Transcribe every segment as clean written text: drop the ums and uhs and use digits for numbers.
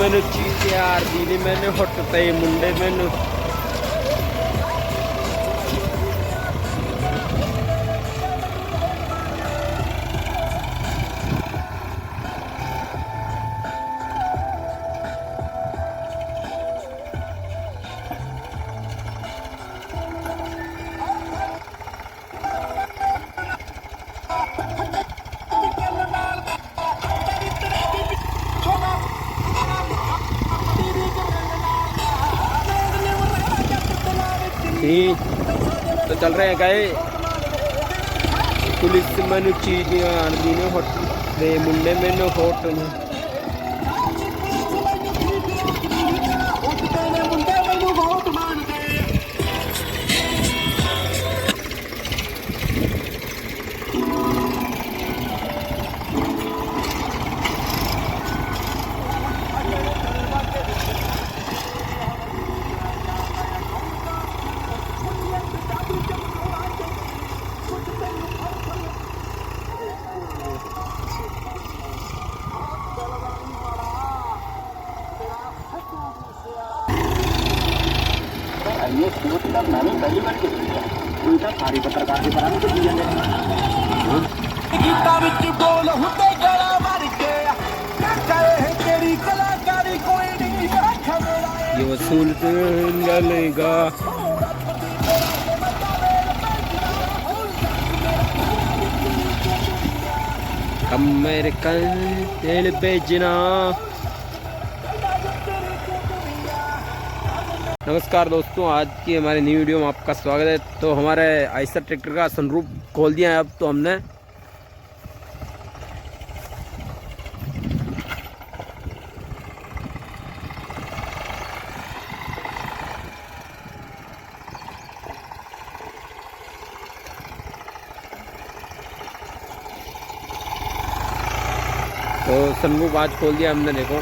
ਮੈਨੂੰ ਚੀਜ਼ ਯਾਰ ਦੀ ਨੀ ਮੈਨੂੰ ਹੁੱਟ ਤੇ ਮੁੰਡੇ ਮੈਨੂੰ तो चल रहे हैं गए पुलिस मैनू चीज आंदी ने होट दे मुंडे मैनू होट ने ये सूरत का मैंने पहली बार किया उनका सारी पत्रकार के बराबर तो दिया गीता विच बोल हुते गला मार के क्या करे है तेरी कलाकारी कोई नहीं रखा मेरा ये वसूल लेगा अमेरिकन तेल बेचना। नमस्कार दोस्तों, आज की हमारी न्यू वीडियो में आपका स्वागत है। तो हमारे आइसर ट्रैक्टर का सनरूफ खोल दिया है अब तो हमने। तो सनरूफ आज खोल दिया हमने, देखो।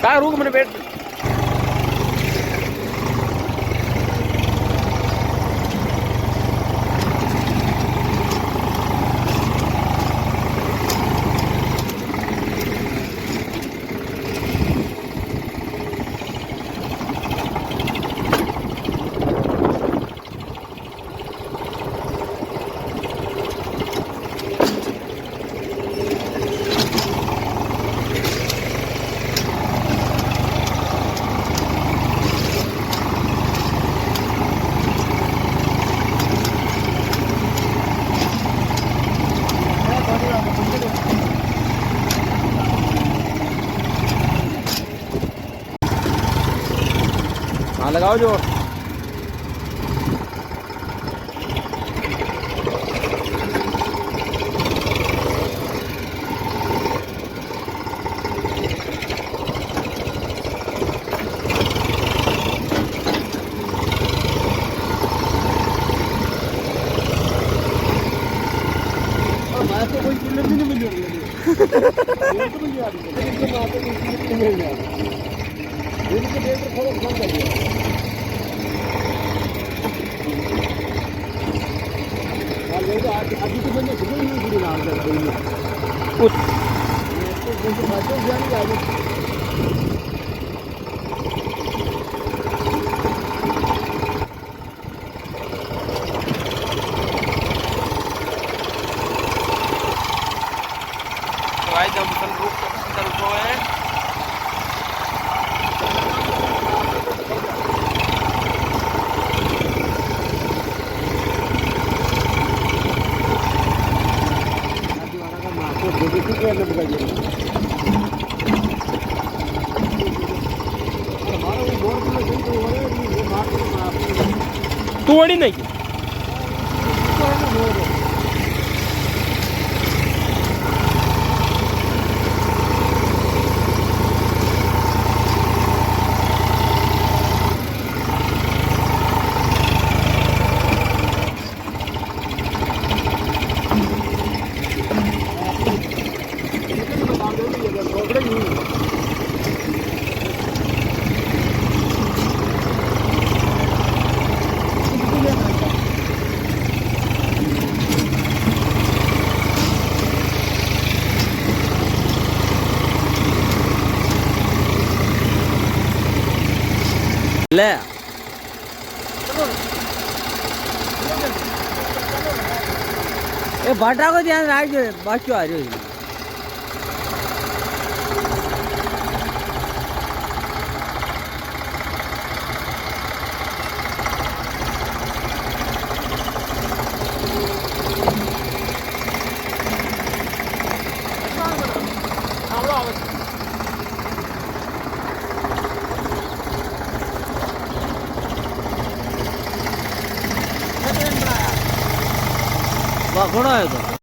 कहाँ रुक मैंने बैठ हाँ लगाओ जो कोई किल्लत भी नहीं मिल रही है तो मिल जा रही है लेकिन वहाँ पे कोई किल्लत नहीं मिल रहा ये तो देख कर थोड़ा कम कर दिया ये तो आज तो मैंने सुबह नहीं शुरू नाम कर कोई नहीं उस तो बातें जानी आगे एकदम सनरूफ अंदर उठो है તું વળી નાખી લે એ ભટાકો ધ્યાન રાખજો બાકી હાર્યો ઘણો આવ્યો